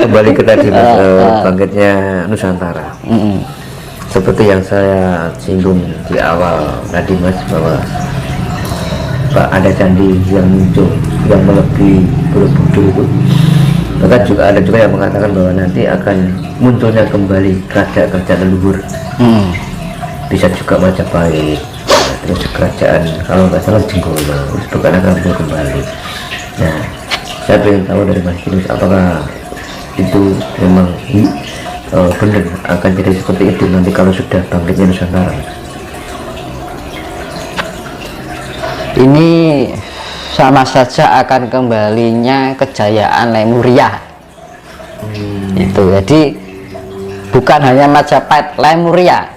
kembali ke tadi bangkitnya Nusantara. Seperti yang saya singgung di awal tadi Mas, bahwa ada candi yang muncul yang melebihi Borobudur itu. Bahkan juga ada juga yang mengatakan bahwa nanti akan munculnya kembali kerajaan leluhur. Bisa juga Majapahit, terus kerajaan kalau nggak salah Jenggolo itu kan akan muncul kembali. Nah, saya ingin tahu dari Mas Kinus, apakah itu memang benar akan jadi seperti itu nanti kalau sudah bangkitnya Nusantara? Ini sama saja akan kembalinya kejayaan Lemuria. Itu jadi bukan hanya Majapahit, Lemuria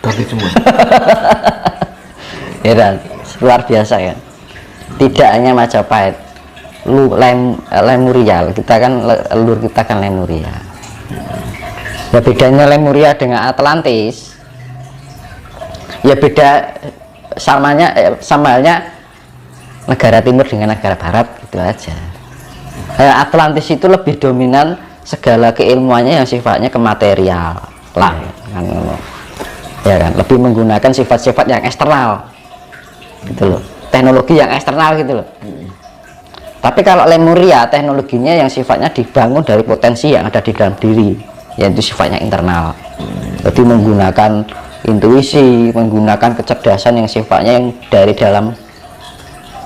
Bangkit semua. ya kan? Luar biasa kan, tidak hanya Majapahit, Lemuria, kita kan leluhur kita kan Lemuria. Ya bedanya Lemuria dengan Atlantis, ya beda sama halnya negara timur dengan negara barat, gitu aja. Atlantis itu lebih dominan segala keilmuannya yang sifatnya kematerial lah, kan, ya kan, lebih menggunakan sifat-sifat yang eksternal, gitu loh, teknologi yang eksternal gitu loh. Tapi kalau Lemuria teknologinya yang sifatnya dibangun dari potensi yang ada di dalam diri, yaitu sifatnya internal. Jadi menggunakan intuisi, menggunakan kecerdasan yang sifatnya yang dari dalam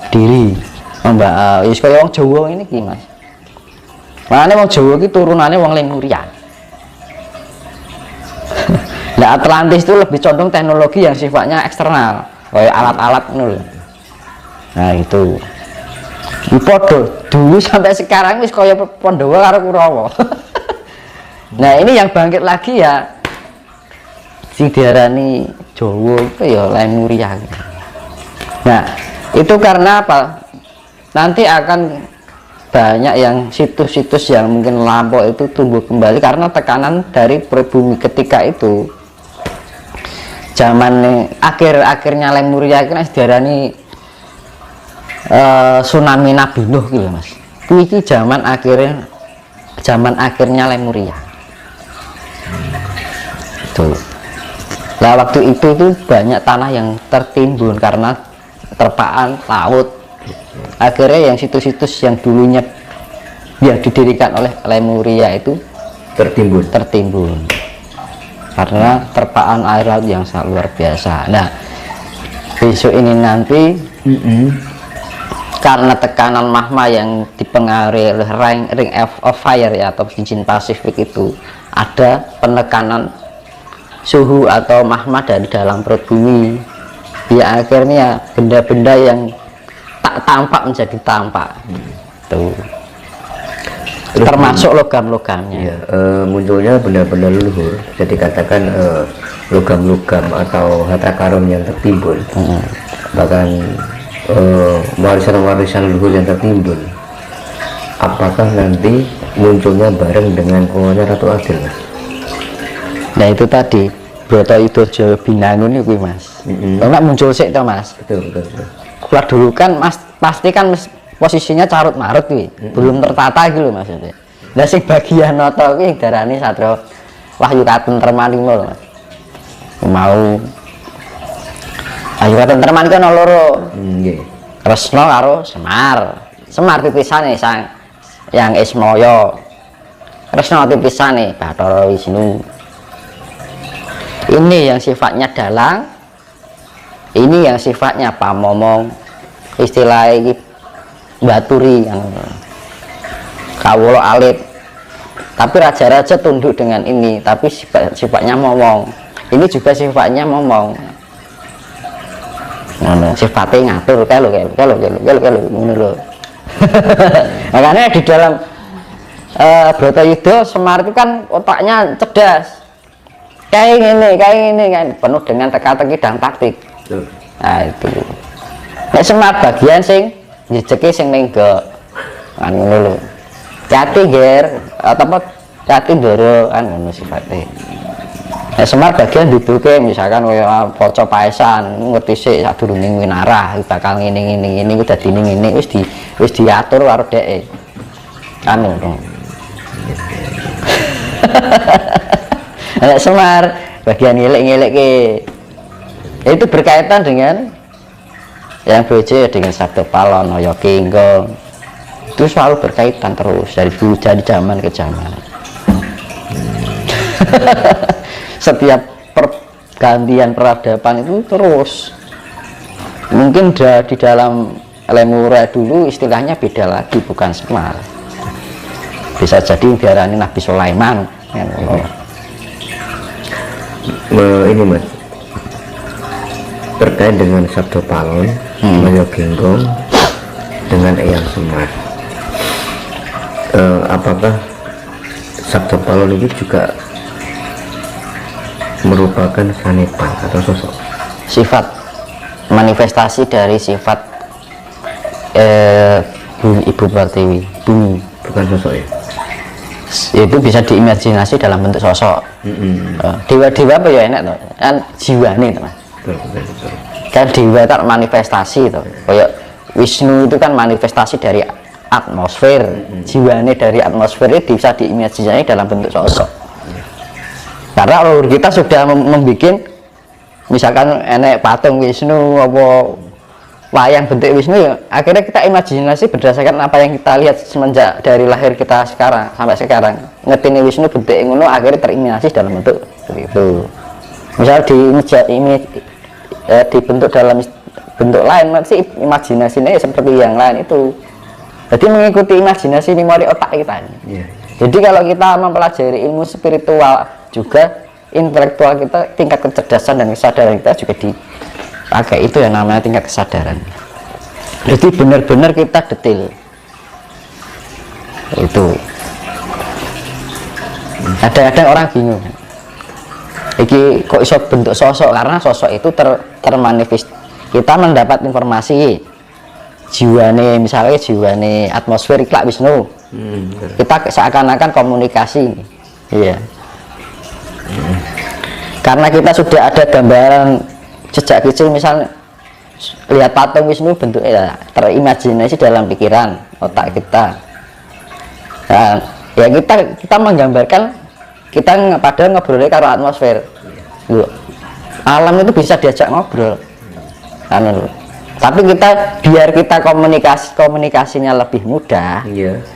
diri. Mbak, kayak wong Jawa ini gimana? Makanya wong Jawa itu turunannya wong Lemuria. Nah, Atlantis itu lebih condong teknologi yang sifatnya eksternal, kayak alat-alat nul. Nah itu. Podo dulu sampai sekarang wis kaya Pandhawa karo Kurawa. Nah ini yang bangkit lagi ya sing diarani Jawa itu ya Lemuria. Nah itu karena apa? Nanti akan banyak yang situs-situs yang mungkin lampau itu tumbuh kembali karena tekanan dari pribumi ketika itu. Zaman akhir-akhirnya Lemuria kan diarani tsunami Nabi Nuh gitu Mas. Itu zaman akhirnya Lemuria. Itu. Nah waktu itu banyak tanah yang tertimbun karena terpaan laut. Akhirnya yang situs-situs yang dulunya yang didirikan oleh Lemuria itu tertimbun karena terpaan air laut yang sangat luar biasa. Nah besok ini nanti karena tekanan magma yang dipengaruhi oleh ring of fire ya, atau cincin Pasifik itu, ada penekanan suhu atau magma dari dalam perut bumi, ya akhirnya benda-benda yang tak tampak menjadi tampak. Tuh. Termasuk logam-logamnya ya, munculnya benda-benda leluhur, jadi katakan logam-logam atau harta karun yang tertimbun, bahkan warisan-warisan leluhur yang tertimbun. Apakah nanti munculnya bareng dengan kuangnya Ratu Adil, Mas? Nah itu tadi Bratayuda Binangun itu Mas. Kalau muncul sih itu Mas. Betul. Keluar dulu kan Mas, pasti kan posisinya carut marut nih, belum tertata gitu maksudnya. Nah sing bagian noto ini darani Satrio Wahyu Katenterman iki lho Mas. Mau Wahyu Katenterman kan loro. Nggih. Kresna karo Semar. Semar pipisane sang yang Ismaya. Kresna pipisane Bathara Wisnu. Ini yang sifatnya dalang. Ini yang sifatnya pamomong. Istilah iki baturi yang kawula alit. Tapi raja-raja tunduk dengan ini, tapi sifatnya momong. Ini juga sifatnya momong. Sifatnya ngatur kalau ngono lho. Makanya di dalam Bratayuda Semar itu kan otaknya cerdas. Kayak gini kan penuh dengan teka-teki dan taktik. Nah itu. Nek Semar bagian sing njejeki sing ning go. Kan ngono lho. Jati ger atau jati ndoro kan ngono sifatnya. Nek Semar bagian dibuke misalkan kaya poco paesan ngerti sik sadurunge winarah bakal ngene iki dadi ngene wis diatur karo dheke. Anu dong. Anak Semar bagian ngelek-ngelek ke itu berkaitan dengan yang bojo dengan Sabdo Palon, Oyo Kinggong, itu selalu berkaitan terus dari dulu, dari zaman ke zaman. Setiap pergantian peradaban itu terus. Mungkin di dalam Lemuriya dulu istilahnya beda lagi, bukan Semar. Bisa jadi diarani Nabi Sulaiman. Ini Mas, terkait dengan Sabdo Palon, Oyo Kinggong dengan Eyang Semar, apakah Sabdo Palon itu juga merupakan sanepan atau sosok? Sifat, manifestasi dari sifat Ibu Pertiwi, bumi. Bukan sosok ya? Itu bisa diimajinasi dalam bentuk sosok. Dewa-dewa apa ya enak tuh, kan jiwa nih teman. Betul. Kan dewa itu manifestasi tuh, kayak Wisnu itu kan manifestasi dari atmosfer. Jiwane dari atmosfer itu bisa diimajinasi dalam bentuk sosok. Karena leluhur kita sudah membuat, misalkan enek patung Wisnu apa wayang bentuk Wisnu, ya akhirnya kita imajinasi berdasarkan apa yang kita lihat semenjak dari lahir kita sekarang sampai sekarang, ngetini Wisnu bentuk ngono akhirnya terimajinasi dalam bentuk seperti itu. Misal dibentuk dalam bentuk lain, masih imajinasinya seperti yang lain itu. Jadi mengikuti imajinasi memori otak kita ini. Jadi kalau kita mempelajari ilmu spiritual juga, intelektual kita, tingkat kecerdasan dan kesadaran kita juga dipakai, itu yang namanya tingkat kesadaran. Jadi benar-benar kita detail itu. Kadang-kadang orang bingung, iki kok iso bentuk sosok, karena sosok itu termanifest. Kita mendapat informasi jiwane, misalnya jiwane atmosfer iklak Wisnu, kita seakan-akan komunikasi, iya. Karena kita sudah ada gambaran sejak kecil, misalnya lihat patung Wisnu bentuknya terimajinasi dalam pikiran otak kita. Nah, ya kita menggambarkan, kita pada ngobrolnya karo atmosfer. Loh, alam itu bisa diajak ngobrol. Tapi biar kita komunikasinya lebih mudah,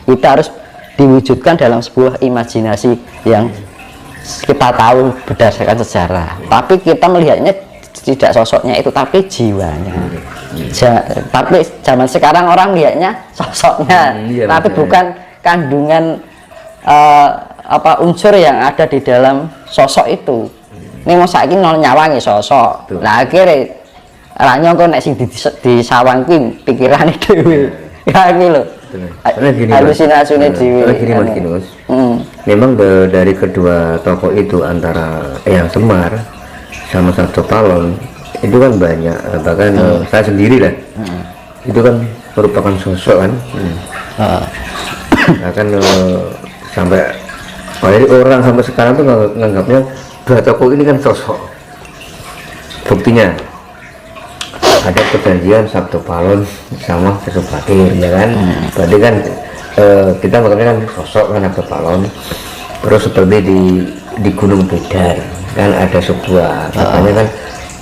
kita harus diwujudkan dalam sebuah imajinasi yang kita tahu berdasarkan sejarah. Tapi kita melihatnya tidak sosoknya itu, tapi jiwanya. Tapi zaman sekarang orang lihatnya sosoknya, tapi bukan kandungan unsur yang ada di dalam sosok itu. Ini mau saiki nol nyawangi sosok. Nah akhirnya ranya kok nek sing disawangkin pikirane dhewe. Ya iki lho. Halusinasinya dhewe. Gini Mas. Memang dari kedua tokoh itu, antara Eyang Semar sama Sabdo Palon, itu kan banyak, bahkan saya sendiri lah, itu kan merupakan sosok kan. Bahkan sampai orang sampai sekarang tuh menganggapnya dua tokoh ini kan sosok. Buktinya ada perjanjian Sabdo Palon sama Sesubagir, ya kan. Berarti kan kita mengenal kan sosok kan Sabdo Palon. Terus seperti di Gunung Tidar kan ada sebuah, katanya kan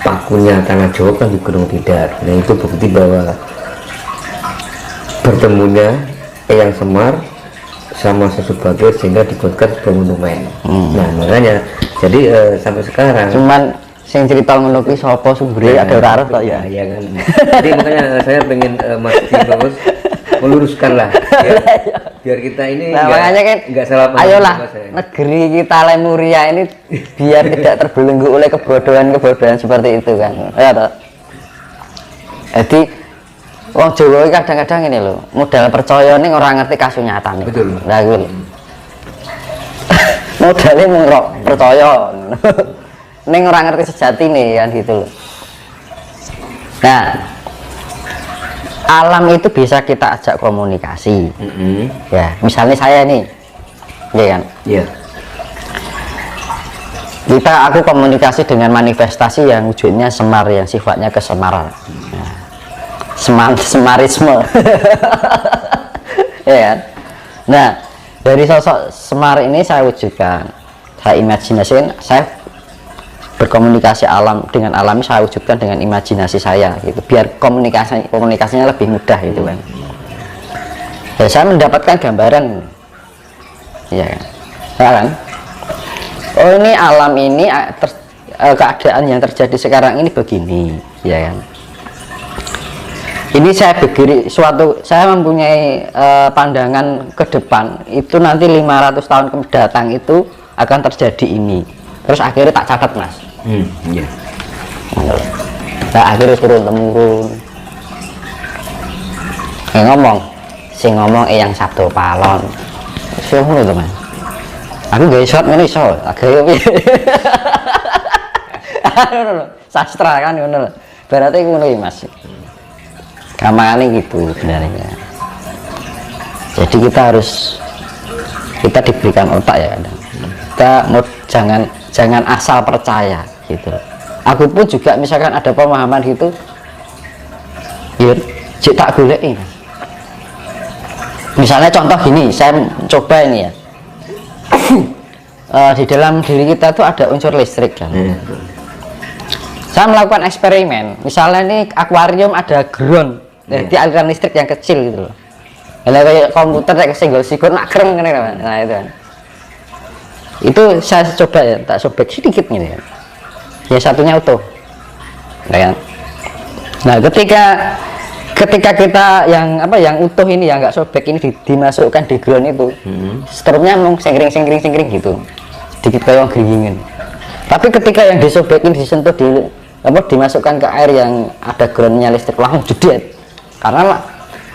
pakunya tanah Jawa kan di Gunung Tidar. Nah itu bukti bahwa bertemunya Eyang Semar sama Sesubagir sehingga dibuatkan sebuah monumen. Nah makanya jadi sampai sekarang cuman sing cerita ngono kuwi sapa sumbere ada ora arep tok ya. Iya kan. Jadi makanya saya pengen Mas Dimas meluruskan lah biar kita ini makanya kan enggak salah paham. Ayolah negeri kita Lemuriya ini biar tidak terbelenggu oleh kebodohan seperti itu kan. Ya toh. Jadi wong Jawa kadang-kadang ini loh, modal percaya ning ora ngerti kasunyatan. Betul. Lah kuwi. Modalnya mung percaya. Neng orang ngerti sejati nih kan gitu loh. Nah, alam itu bisa kita ajak komunikasi. Ya, misalnya saya nih, ya kan? Iya. Aku komunikasi dengan manifestasi yang wujudnya Semar, yang sifatnya kesemaran. Nah, semarisme. Ya kan? Nah, Dari sosok Semar ini saya wujudkan, saya imajinasikan, saya berkomunikasi alam dengan alam, saya wujudkan dengan imajinasi saya gitu, biar komunikasinya lebih mudah gitu kan. Ya, saya mendapatkan gambaran, ya kan? Oh, ini alam ini keadaan yang terjadi sekarang ini begini, ya kan? Ini saya berdiri saya mempunyai pandangan ke depan itu nanti 500 tahun mendatang itu akan terjadi ini. Terus akhirnya tak catat, Mas. Iya. Nah, akhirnya turun temurun. Ngomong yang Sabdo Palon. Sing ngono to, Mas. Aku gawe shot ngene iso, agak sastra kan ngono lho. Berarti ngono ya, Mas. Gampangane gitu sebenarnya. Jadi kita diberikan otak ya kadang. Kita mau jangan asal percaya gitu. Aku pun juga misalkan ada pemahaman gitu, ya cek tak goleki. Misalnya contoh gini, saya coba ini ya. Di dalam diri kita tuh ada unsur listrik kan. Saya melakukan eksperimen, misalnya ini akuarium ada ground, jadi aliran listrik yang kecil gitu loh. Kalau kayak komputer kayak single sigon nak kereng kan, nah itu kan. Itu saya coba ya, tak sobek sedikit gini ya. Ya satunya utuh, ya kan? Nah ketika kita yang utuh ini yang nggak sobek ini dimasukkan di ground itu, strumnya mau singkring gitu, sedikit kayak geringin. Tapi ketika yang disobekin disentuh dimasukkan ke air yang ada groundnya listrik langsung jedet, karena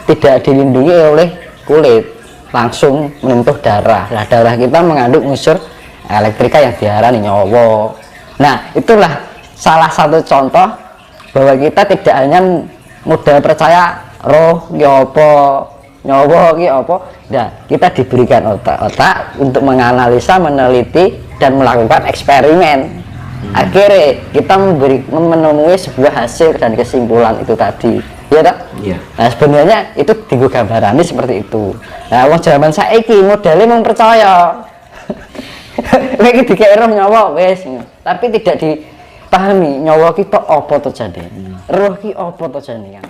tidak dilindungi oleh kulit, langsung menyentuh darah. Nah, darah kita mengandung unsur elektrika yang diarani nyawa. Nah, itulah salah satu contoh bahwa kita tidak hanya mudah percaya roh ki apa, nyawa ki apa. Nah, kita diberikan otak untuk menganalisa, meneliti dan melakukan eksperimen. Akhirnya kita menemui sebuah hasil dan kesimpulan itu tadi, ya tak? Iya. Nah, sebenarnya itu tinggal gambarannya seperti itu. Nah, wong zaman saiki modelnya mau percaya. Lagi dikira nyawa wes, tapi tidak dipahami nyawa kita apa to jane. Roh ki apa to jane kan.